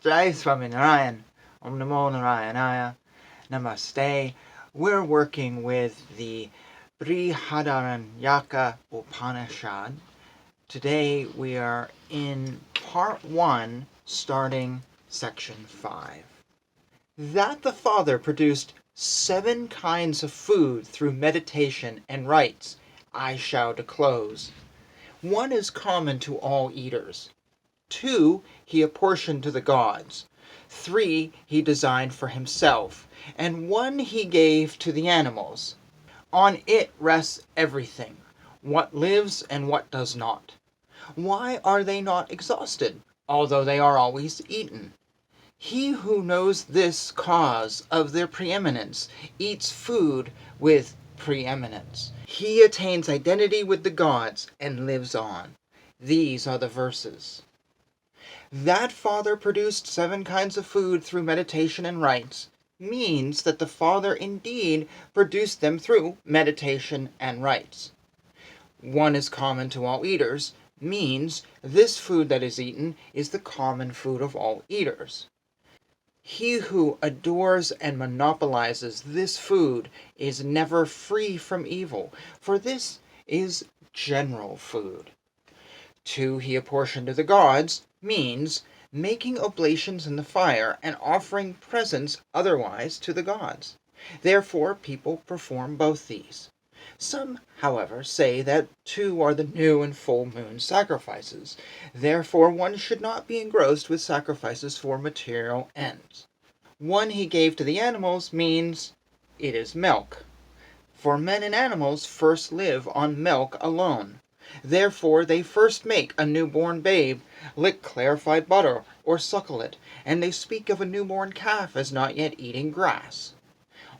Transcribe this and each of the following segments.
Jai Swaminarayan. Om Namo Narayanaya. Namaste. We're working with the Brihadaranyaka Upanishad. Today we are in part 1, starting section 5. That the Father produced 7 kinds of food through meditation and rites, I shall disclose. 1 is common to all eaters. 2 he apportioned to the gods. 3 he designed for himself. And 1 he gave to the animals. On it rests everything, what lives and what does not. Why are they not exhausted, although they are always eaten? He who knows this cause of their preeminence eats food with preeminence. He attains identity with the gods and lives on. These are the verses. That Father produced 7 kinds of food through meditation and rites means that the Father indeed produced them through meditation and rites. 1 is common to all eaters means this food that is eaten is the common food of all eaters. He who adores and monopolizes this food is never free from evil, for this is general food. 2 he apportioned to the gods means making oblations in the fire and offering presents otherwise to the gods. Therefore people perform both these. Some, however, say that 2 are the new and full moon sacrifices. Therefore one should not be engrossed with sacrifices for material ends. 1 he gave to the animals means it is milk. For men and animals first live on milk alone. Therefore they first make a newborn babe lick clarified butter or suckle it, and they speak of a newborn calf as not yet eating grass.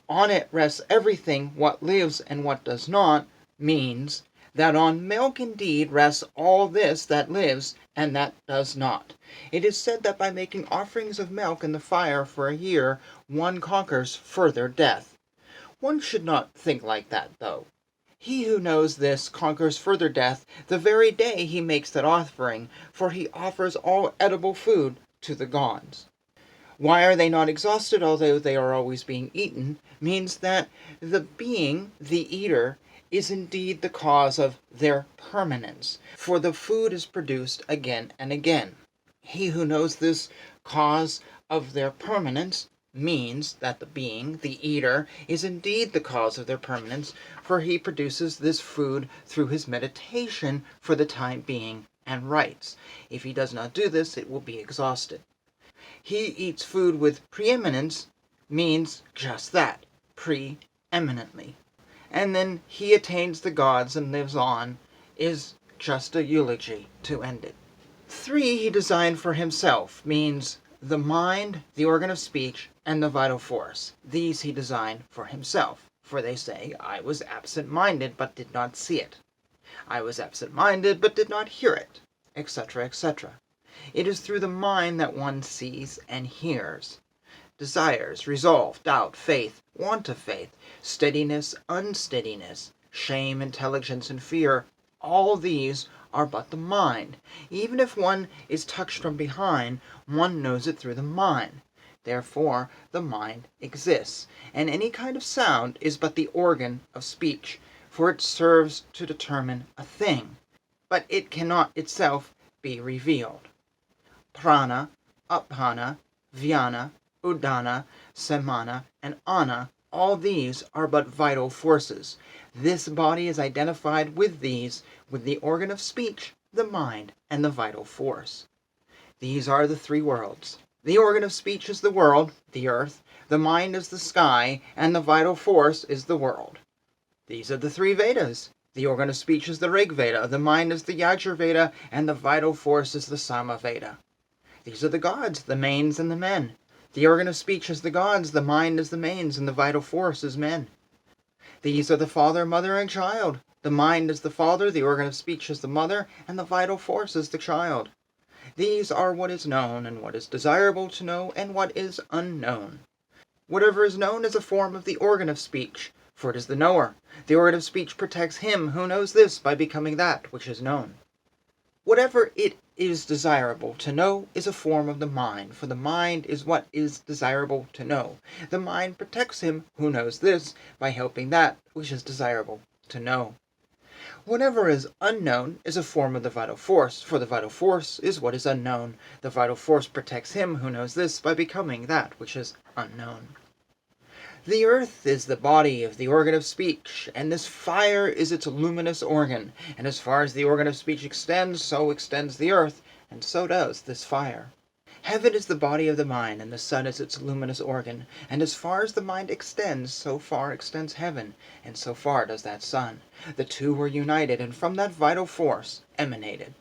On it rests everything what lives and what does not means that on milk indeed rests all this that lives and that does not. It is said that by making offerings of milk in the fire for a year, one conquers further death. One should not think like that, though. He who knows this conquers further death the very day he makes that offering, for he offers all edible food to the gods. Why are they not exhausted, although they are always being eaten, means that the being, the eater, is indeed the cause of their permanence, for the food is produced again and again. He who knows this cause of their permanence means that the being, the eater, is indeed the cause of their permanence, for he produces this food through his meditation for the time being and rites. If he does not do this, it will be exhausted. He eats food with preeminence means just that, pre-eminently. And then he attains the gods and lives on is just a eulogy to end it. 3 he designed for himself means the mind, the organ of speech, and the vital force. These he designed for himself. For they say, I was absent-minded but did not see it. I was absent-minded but did not hear it, etc., etc. It is through the mind that one sees and hears. Desires, resolve, doubt, faith, want of faith, steadiness, unsteadiness, shame, intelligence, and fear, all these are but the mind. Even if one is touched from behind, one knows it through the mind. Therefore the mind exists, and any kind of sound is but the organ of speech, for it serves to determine a thing, but it cannot itself be revealed. Prana, apana, vyana, udana, samana, and ana, all these are but vital forces. This body is identified with these, with the organ of speech, the mind, and the vital force. These are the 3 worlds. The organ of speech is the world, the earth, the mind is the sky, and the vital force is the world. These are the 3 Vedas. The organ of speech is the Rig Veda, the mind is the Yajur Veda, and the vital force is the Sama Veda. These are the gods, the manes and the men. The organ of speech is the gods, the mind is the manes, and the vital force is men. These are the father, mother, and child. The mind is the father, the organ of speech is the mother, and the vital force is the child. These are what is known, and what is desirable to know, and what is unknown. Whatever is known is a form of the organ of speech, for it is the knower. The organ of speech protects him who knows this by becoming that which is known. Whatever it is desirable to know is a form of the mind, for the mind is what is desirable to know. The mind protects him who knows this by helping that which is desirable to know. Whatever is unknown is a form of the vital force, for the vital force is what is unknown. The vital force protects him who knows this by becoming that which is unknown. The earth is the body of the organ of speech, and this fire is its luminous organ. And as far as the organ of speech extends, so extends the earth, and so does this fire. Heaven is the body of the mind, and the sun is its luminous organ. And as far as the mind extends, so far extends heaven, and so far does that sun. The two were united, and from that vital force emanated.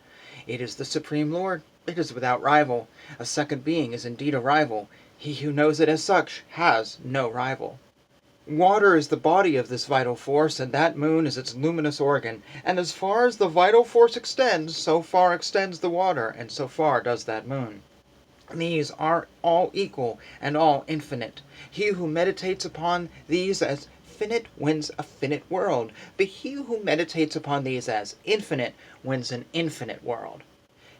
It is the Supreme Lord. It is without rival. A second being is indeed a rival. He who knows it as such has no rival. Water is the body of this vital force, and that moon is its luminous organ. And as far as the vital force extends, so far extends the water, and so far does that moon. These are all equal and all infinite. He who meditates upon these as finite wins a finite world, but he who meditates upon these as infinite wins an infinite world.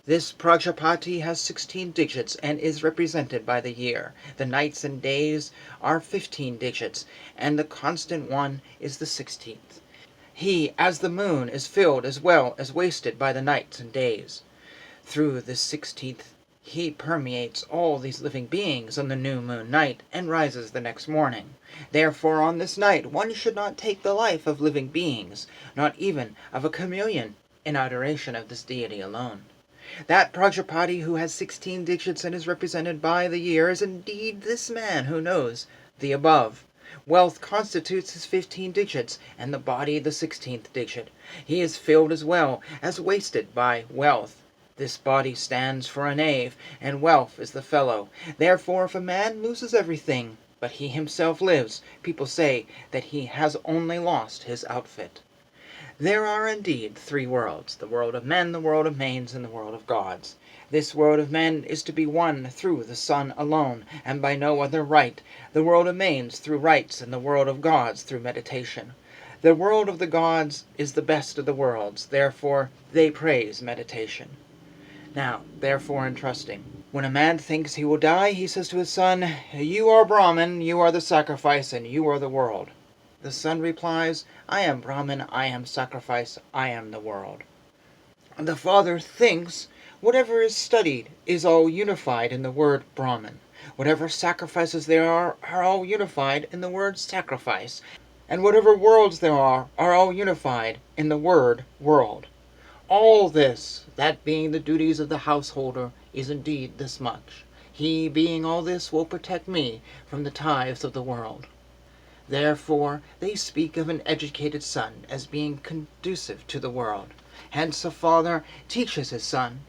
This Prajapati has 16 digits and is represented by the year. The nights and days are 15 digits, and the constant one is the 16th. He, as the moon, is filled as well as wasted by the nights and days. Through this 16th, he permeates all these living beings on the new moon night and rises the next morning. Therefore, on this night, one should not take the life of living beings, not even of a chameleon, in adoration of this deity alone. That Prajapati who has 16 digits and is represented by the year is indeed this man who knows the above. Wealth constitutes his 15 digits, and the body the 16th digit. He is filled as well as wasted by wealth. This body stands for a knave, and wealth is the fellow. Therefore, if a man loses everything, but he himself lives, people say that he has only lost his outfit. There are indeed 3 worlds, the world of men, the world of manes, and the world of gods. This world of men is to be won through the sun alone, and by no other right. The world of manes through rites, and the world of gods through meditation. The world of the gods is the best of the worlds, therefore they praise meditation. Now, therefore in trusting, when a man thinks he will die, he says to his son, "You are Brahman, you are the sacrifice, and you are the world." The son replies, "I am Brahman, I am sacrifice, I am the world." The father thinks whatever is studied is all unified in the word Brahman. Whatever sacrifices there are all unified in the word sacrifice. And whatever worlds there are all unified in the word world. All this, that being the duties of the householder, is indeed this much. He, being all this, will protect me from the tithes of the world. Therefore, they speak of an educated son as being conducive to the world. Hence a father teaches his son.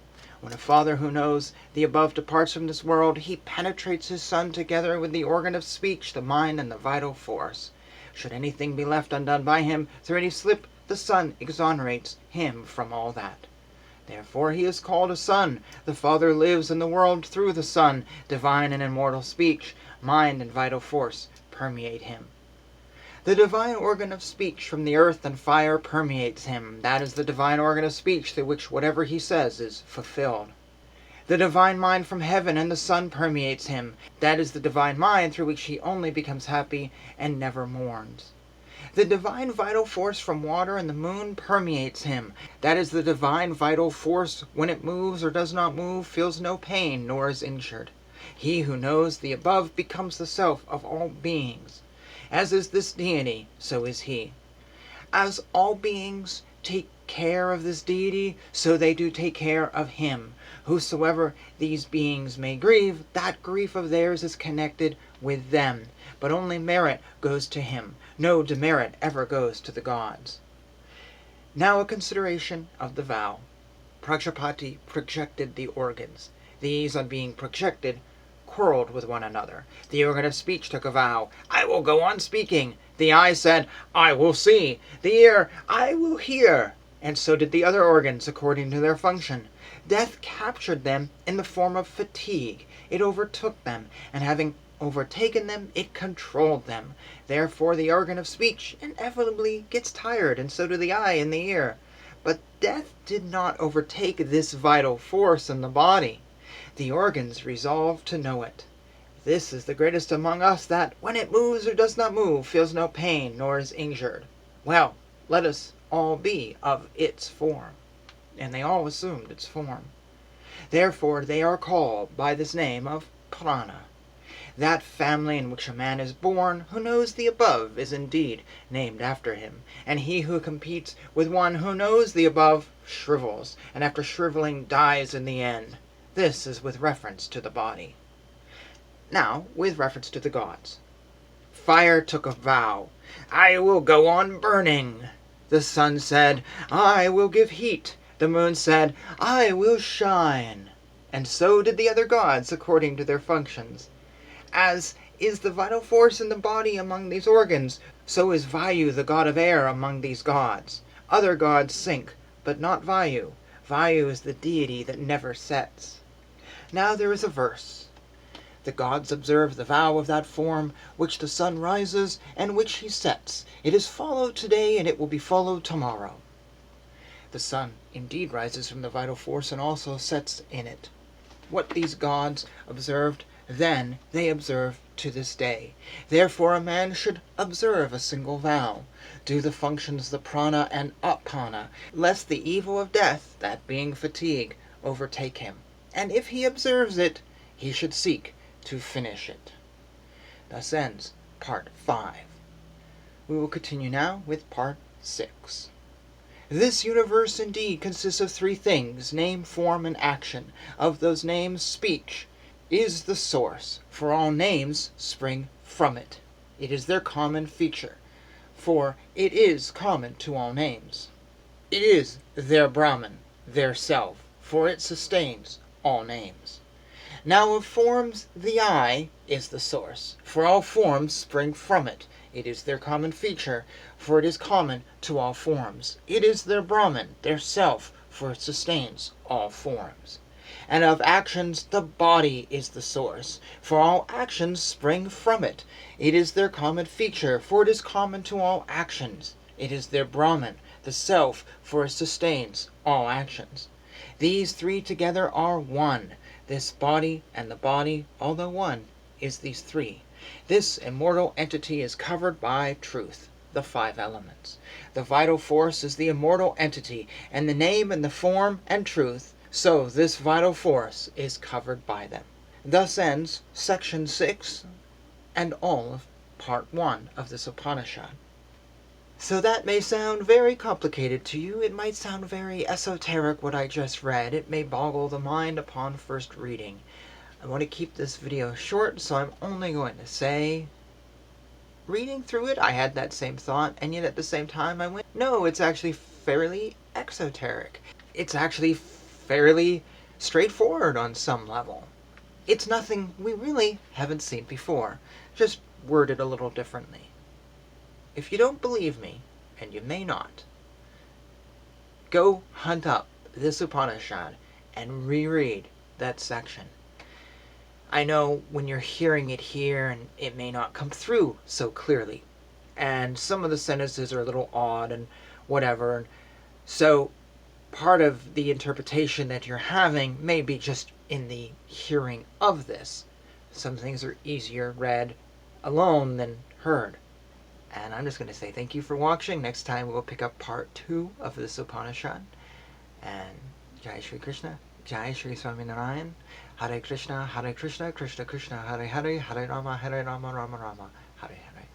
When a father who knows the above departs from this world, he penetrates his son together with the organ of speech, the mind, and the vital force. Should anything be left undone by him, through any slip, the son exonerates him from all that. Therefore he is called a son. The father lives in the world through the son. Divine and immortal speech, mind, and vital force permeate him. The divine organ of speech from the earth and fire permeates him. That is the divine organ of speech through which whatever he says is fulfilled. The divine mind from heaven and the sun permeates him. That is the divine mind through which he only becomes happy and never mourns. The divine vital force from water and the moon permeates him. That is the divine vital force, when it moves or does not move, feels no pain nor is injured. He who knows the above becomes the self of all beings. As is this deity, so is he. As all beings take care of this deity, so they do take care of him. Whosoever these beings may grieve, that grief of theirs is connected with them. But only merit goes to him. No demerit ever goes to the gods. Now a consideration of the vow. Prajapati projected the organs. These, on being projected, quarreled with one another. The organ of speech took a vow, "I will go on speaking." The eye said, "I will see." The ear, "I will hear." And so did the other organs, according to their function. Death captured them in the form of fatigue. It overtook them, and having overtaken them, it controlled them. Therefore the organ of speech inevitably gets tired, and so do the eye and the ear. But death did not overtake this vital force in the body. The organs resolved to know it. This is the greatest among us that, when it moves or does not move, feels no pain nor is injured. Well, let us all be of its form. And they all assumed its form. Therefore they are called by this name of prana. That family in which a man is born who knows the above is indeed named after him, and he who competes with one who knows the above shrivels, and after shriveling dies in the end. This is with reference to the body. Now, with reference to the gods. Fire took a vow. I will go on burning. The sun said, I will give heat. The moon said, I will shine. And so did the other gods according to their functions. As is the vital force in the body among these organs, so is Vayu, the god of air, among these gods. Other gods sink, but not Vayu. Vayu is the deity that never sets. Now there is a verse. The gods observe the vow of that form which the sun rises and which he sets. It is followed today and it will be followed tomorrow. The sun indeed rises from the vital force and also sets in it. What these gods observed then, they observe to this day. Therefore a man should observe a single vow, do the functions of the prana and apana, lest the evil of death, that being fatigue, overtake him. And if he observes it, he should seek to finish it. Thus ends Part 5. We will continue now with Part 6. This universe indeed consists of three things, name, form, and action. Of those names, speech is the source, for all names spring from it. It is their common feature, for it is common to all names. It is their Brahman, their self, for it sustains all names. Now of forms, the eye is the source, for all forms spring from it. It is their common feature, for it is common to all forms. It is their Brahman, their self, for it sustains all forms. And of actions, the body is the source, for all actions spring from it. It is their common feature, for it is common to all actions. It is their Brahman, the self, for it sustains all actions. These three together are one. This body and the body, although one, is these three. This immortal entity is covered by truth, the five elements. The vital force is the immortal entity, and the name and the form and truth, so this vital force is covered by them. Thus ends Section 6 and all of Part 1 of this Upanishad. So that may sound very complicated to you. It might sound very esoteric what I just read. It may boggle the mind upon first reading. I want to keep this video short, so I'm only going to say, reading through it, I had that same thought, and yet at the same time I went, no, it's actually fairly exoteric. It's actually fairly straightforward on some level. It's nothing we really haven't seen before, just worded a little differently. If you don't believe me, and you may not, go hunt up this Upanishad and reread that section. I know when you're hearing it here, and it may not come through so clearly, and some of the sentences are a little odd and whatever, so part of the interpretation that you're having may be just in the hearing of this. Some things are easier read alone than heard. And I'm just going to say thank you for watching. Next time we'll pick up Part 2 of this Upanishad. And Jai Shri Krishna, Jai Shri Swaminarayan, Hare Krishna, Krishna Krishna, Hare Hare, Hare Rama, Rama Rama, Hare Hare.